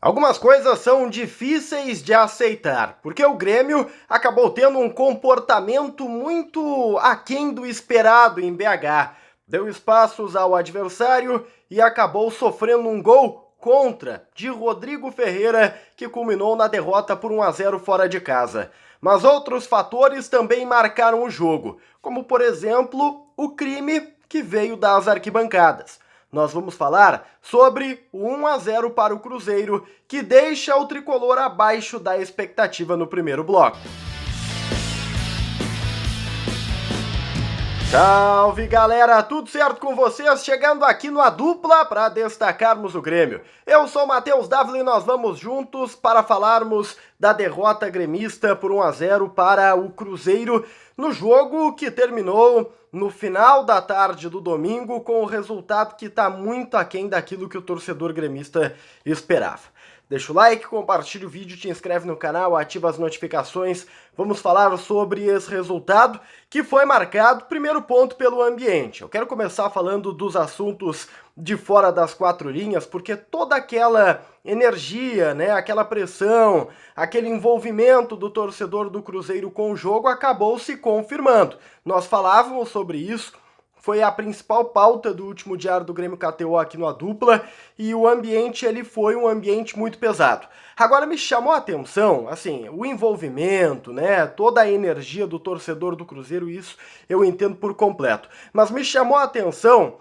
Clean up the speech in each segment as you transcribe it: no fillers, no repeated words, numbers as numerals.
Algumas coisas são difíceis de aceitar, porque o Grêmio acabou tendo um comportamento muito aquém do esperado em BH. Deu espaços ao adversário e acabou sofrendo um gol contra de Rodrigo Ferreira, que culminou na derrota por 1-0 fora de casa. Mas outros fatores também marcaram o jogo, como por exemplo o crime que veio das arquibancadas. Nós vamos falar sobre o 1-0 para o Cruzeiro, que deixa o tricolor abaixo da expectativa no primeiro bloco. Salve galera, tudo certo com vocês? Chegando aqui no A Dupla para destacarmos o Grêmio. Eu sou o Matheus Dávila e nós vamos juntos para falarmos da derrota gremista por 1-0 para o Cruzeiro no jogo que terminou no final da tarde do domingo com o resultado que está muito aquém daquilo que o torcedor gremista esperava. Deixa o like, compartilha o vídeo, te inscreve no canal, ativa as notificações. Vamos falar sobre esse resultado que foi marcado, primeiro ponto, pelo ambiente. Eu quero começar falando dos assuntos de fora das quatro linhas, porque toda aquela energia, né, aquela pressão, aquele envolvimento do torcedor do Cruzeiro com o jogo acabou se confirmando. Nós falávamos sobre isso. Foi a principal pauta do último Diário do Grêmio KTO aqui no A Dupla, e o ambiente ele foi um ambiente muito pesado. Agora me chamou a atenção, assim, o envolvimento, né, toda a energia do torcedor do Cruzeiro, isso eu entendo por completo. Mas me chamou a atenção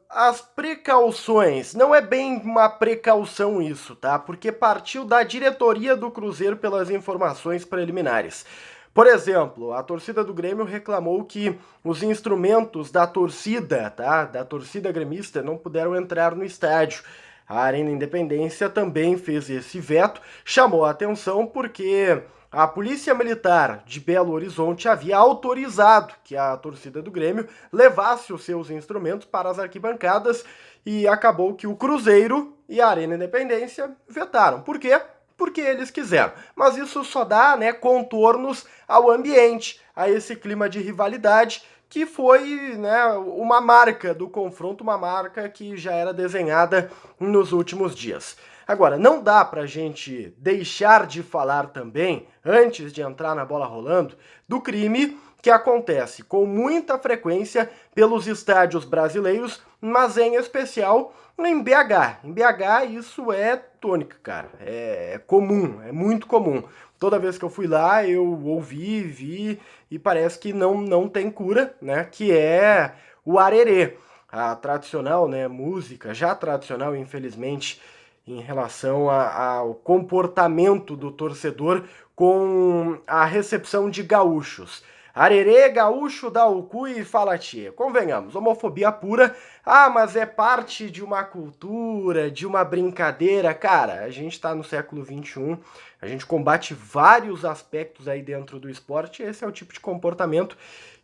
as precauções. Não é bem uma precaução isso, tá? Porque partiu da diretoria do Cruzeiro pelas informações preliminares. Por exemplo, a torcida do Grêmio reclamou que os instrumentos da torcida, tá, da torcida gremista, não puderam entrar no estádio. A Arena Independência também fez esse veto, chamou a atenção porque a Polícia Militar de Belo Horizonte havia autorizado que a torcida do Grêmio levasse os seus instrumentos para as arquibancadas e acabou que o Cruzeiro e a Arena Independência vetaram. Por quê? Porque eles quiseram. Mas isso só dá, né, contornos ao ambiente, a esse clima de rivalidade que foi, né, uma marca do confronto, uma marca que já era desenhada nos últimos dias. Agora, não dá pra gente deixar de falar também, antes de entrar na bola rolando, do crime que acontece com muita frequência pelos estádios brasileiros, mas em especial em BH. Em BH isso é tônica, cara. É comum, é muito comum. Toda vez que eu fui lá, eu ouvi, vi, e parece que não tem cura, né? Que é o arerê. A tradicional, né, música, já tradicional, infelizmente, em relação ao comportamento do torcedor com a recepção de gaúchos. Arerê, gaúcho, dá o cu e fala tia. Convenhamos, homofobia pura. Ah, mas é parte de uma cultura, de uma brincadeira. Cara, a gente tá no século XXI, a gente combate vários aspectos aí dentro do esporte, e esse é o tipo de comportamento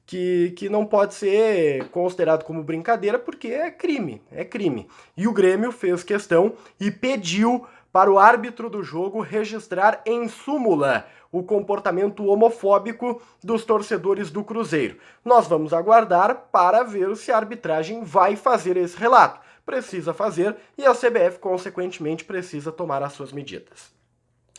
que não pode ser considerado como brincadeira, porque é crime, é crime. E o Grêmio fez questão e pediu para o árbitro do jogo registrar em súmula o comportamento homofóbico dos torcedores do Cruzeiro. Nós vamos aguardar para ver se a arbitragem vai fazer esse relato. Precisa fazer e a CBF, consequentemente, precisa tomar as suas medidas.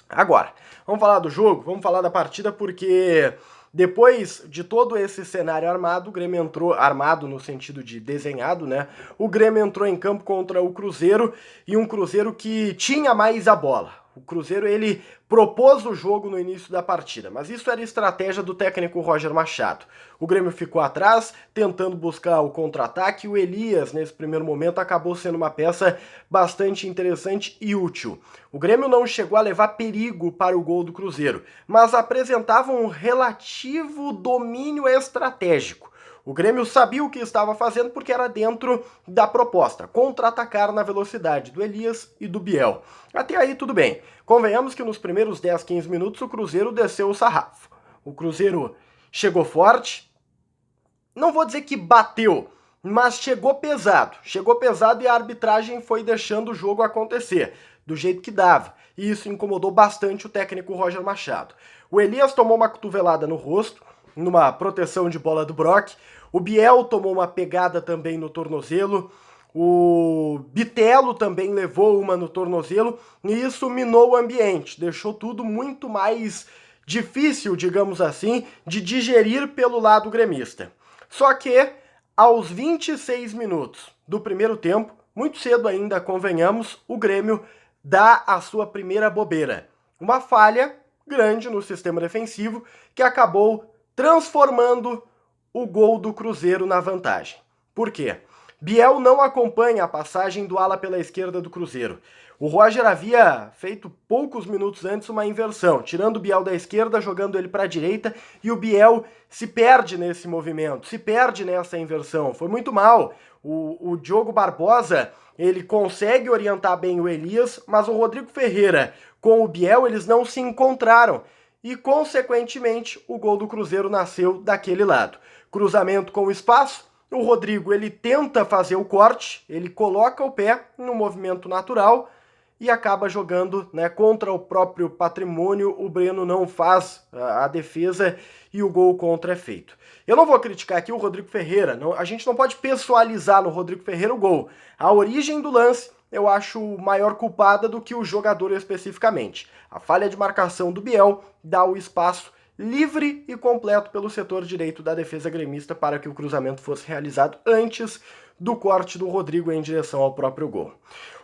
Agora, vamos falar do jogo, vamos falar da partida, porque depois de todo esse cenário armado, o Grêmio entrou, armado no sentido de desenhado, né? O Grêmio entrou em campo contra o Cruzeiro, e um Cruzeiro que tinha mais a bola. O Cruzeiro, ele propôs o jogo no início da partida, mas isso era estratégia do técnico Roger Machado. O Grêmio ficou atrás, tentando buscar o contra-ataque, e o Elias, nesse primeiro momento, acabou sendo uma peça bastante interessante e útil. O Grêmio não chegou a levar perigo para o gol do Cruzeiro, mas apresentava um relativo domínio estratégico. O Grêmio sabia o que estava fazendo porque era dentro da proposta, contra-atacar na velocidade do Elias e do Biel. Até aí tudo bem. Convenhamos que nos primeiros 10, 15 minutos o Cruzeiro desceu o sarrafo. O Cruzeiro chegou forte, não vou dizer que bateu, mas chegou pesado e a arbitragem foi deixando o jogo acontecer do jeito que dava. E isso incomodou bastante o técnico Roger Machado. O Elias tomou uma cotovelada no rosto, numa proteção de bola do Brock. O Biel tomou uma pegada também no tornozelo. O Bitelo também levou uma no tornozelo e isso minou o ambiente, deixou tudo muito mais difícil, digamos assim, de digerir pelo lado gremista. Só que, aos 26 minutos do primeiro tempo, muito cedo ainda, convenhamos, o Grêmio dá a sua primeira bobeira. Uma falha grande no sistema defensivo que acabou transformando o gol do Cruzeiro na vantagem. Por quê? Biel não acompanha a passagem do ala pela esquerda do Cruzeiro. O Roger havia feito poucos minutos antes uma inversão, tirando o Biel da esquerda, jogando ele para a direita, e o Biel se perde nesse movimento, se perde nessa inversão. Foi muito mal. O Diogo Barbosa, ele consegue orientar bem o Elias, mas o Rodrigo Ferreira com o Biel, eles não se encontraram. E, consequentemente, o gol do Cruzeiro nasceu daquele lado. Cruzamento com o espaço, o Rodrigo ele tenta fazer o corte, ele coloca o pé no movimento natural e acaba jogando, né, contra o próprio patrimônio. O Breno não faz a defesa e o gol contra é feito. Eu não vou criticar aqui o Rodrigo Ferreira, a gente não pode pessoalizar no Rodrigo Ferreira o gol. A origem do lance eu acho maior culpada do que o jogador especificamente. A falha de marcação do Biel dá o espaço livre e completo pelo setor direito da defesa gremista para que o cruzamento fosse realizado antes do corte do Rodrigo em direção ao próprio gol.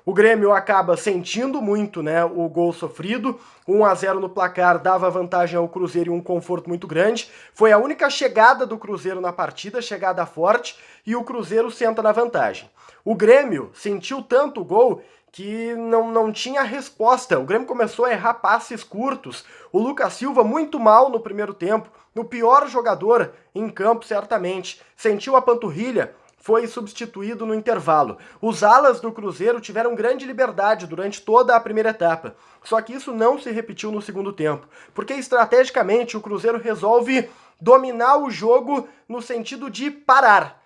O Grêmio acaba sentindo muito, né, o gol sofrido. 1-0 no placar dava vantagem ao Cruzeiro e um conforto muito grande. Foi a única chegada do Cruzeiro na partida, chegada forte, e o Cruzeiro senta na vantagem. O Grêmio sentiu tanto o gol que não tinha resposta. O Grêmio começou a errar passes curtos. O Lucas Silva muito mal no primeiro tempo, o pior jogador em campo certamente. Sentiu a panturrilha, foi substituído no intervalo. Os alas do Cruzeiro tiveram grande liberdade durante toda a primeira etapa. Só que isso não se repetiu no segundo tempo, porque estrategicamente o Cruzeiro resolve dominar o jogo no sentido de parar.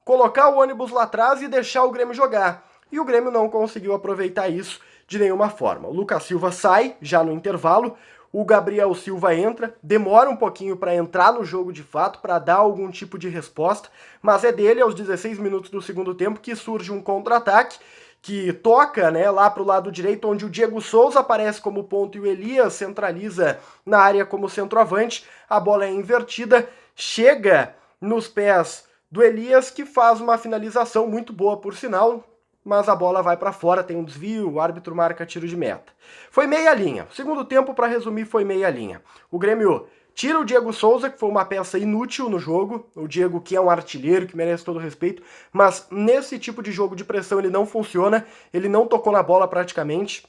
Colocar o ônibus lá atrás e deixar o Grêmio jogar. E o Grêmio não conseguiu aproveitar isso de nenhuma forma. O Lucas Silva sai já no intervalo, o Gabriel Silva entra, demora um pouquinho para entrar no jogo de fato, para dar algum tipo de resposta, mas é dele aos 16 minutos do segundo tempo que surge um contra-ataque, que toca, né, lá para o lado direito, onde o Diego Souza aparece como ponto e o Elias centraliza na área como centroavante. A bola é invertida, chega nos pés do Elias, que faz uma finalização muito boa, por sinal, mas a bola vai para fora, tem um desvio, o árbitro marca tiro de meta. Foi meia linha. O segundo tempo, para resumir, foi meia linha. O Grêmio tira o Diego Souza, que foi uma peça inútil no jogo, o Diego que é um artilheiro, que merece todo o respeito, mas nesse tipo de jogo de pressão ele não funciona, ele não tocou na bola praticamente.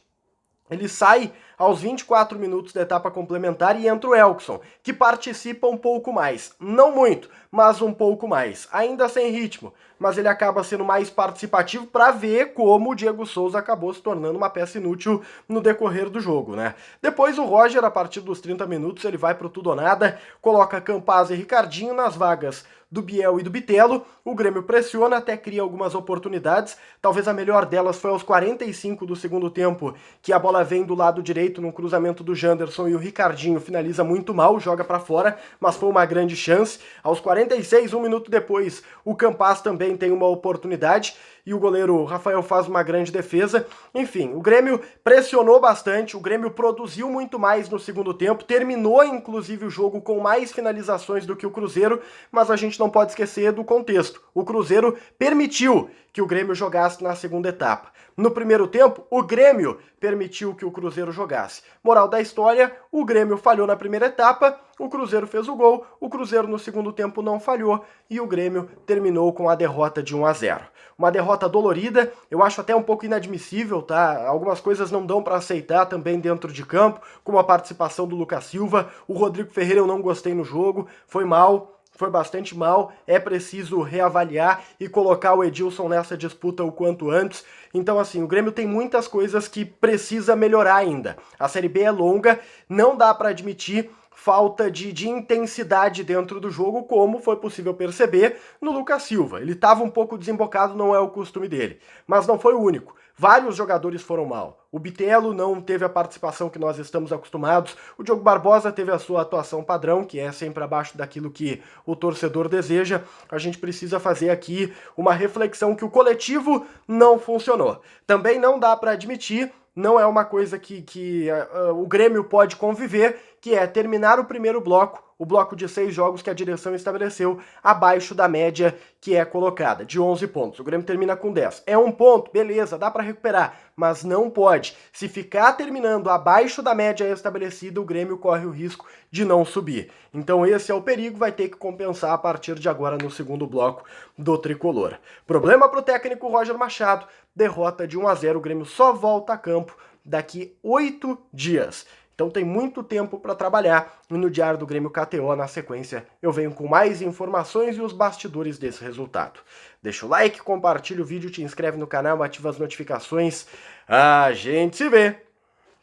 Ele sai aos 24 minutos da etapa complementar e entra o Elkson, que participa um pouco mais. Não muito, mas um pouco mais. Ainda sem ritmo, mas ele acaba sendo mais participativo para ver como o Diego Souza acabou se tornando uma peça inútil no decorrer do jogo, né? Depois o Roger, a partir dos 30 minutos, ele vai pro tudo ou nada, coloca Campaz e Ricardinho nas vagas do Biel e do Bitelo. O Grêmio pressiona, até cria algumas oportunidades. Talvez a melhor delas foi aos 45 do segundo tempo, que a bola vem do lado direito no cruzamento do Janderson e o Ricardinho finaliza muito mal, joga para fora, mas foi uma grande chance. Aos 46, um minuto depois, o Campaz também tem uma oportunidade e o goleiro Rafael faz uma grande defesa. Enfim, o Grêmio pressionou bastante, o Grêmio produziu muito mais no segundo tempo, terminou inclusive o jogo com mais finalizações do que o Cruzeiro, mas a gente não pode esquecer do contexto. O Cruzeiro permitiu que o Grêmio jogasse na segunda etapa. No primeiro tempo, o Grêmio permitiu que o Cruzeiro jogasse. Moral da história, o Grêmio falhou na primeira etapa, o Cruzeiro fez o gol, o Cruzeiro no segundo tempo não falhou e o Grêmio terminou com a derrota de 1-0. Uma derrota dolorida, eu acho até um pouco inadmissível, tá? Algumas coisas não dão para aceitar também dentro de campo, como a participação do Lucas Silva. O Rodrigo Ferreira eu não gostei no jogo, foi mal. Foi bastante mal, é preciso reavaliar e colocar o Edilson nessa disputa o quanto antes. Então, assim, o Grêmio tem muitas coisas que precisa melhorar ainda. A Série B é longa, não dá para admitir falta de intensidade dentro do jogo, como foi possível perceber no Lucas Silva. Ele estava um pouco desembocado, não é o costume dele, mas não foi o único. vários jogadores foram mal. O Bitelo não teve a participação que nós estamos acostumados, o Diogo Barbosa teve a sua atuação padrão, que é sempre abaixo daquilo que o torcedor deseja. A gente precisa fazer aqui uma reflexão que o coletivo não funcionou. Também não dá para admitir, não é uma coisa que o Grêmio pode conviver, que é terminar o primeiro bloco, o bloco de 6 jogos que a direção estabeleceu, abaixo da média que é colocada, de 11 pontos. O Grêmio termina com 10. É um ponto, beleza, dá para recuperar, mas não pode. Se ficar terminando abaixo da média estabelecida, o Grêmio corre o risco de não subir. Então esse é o perigo, vai ter que compensar a partir de agora no segundo bloco do Tricolor. Problema para o técnico Roger Machado, derrota de 1-0, o Grêmio só volta a campo daqui 8 dias. Então tem muito tempo para trabalhar e no Diário do Grêmio KTO, na sequência, eu venho com mais informações e os bastidores desse resultado. Deixa o like, compartilha o vídeo, te inscreve no canal, ativa as notificações. A gente se vê.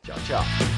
Tchau, tchau.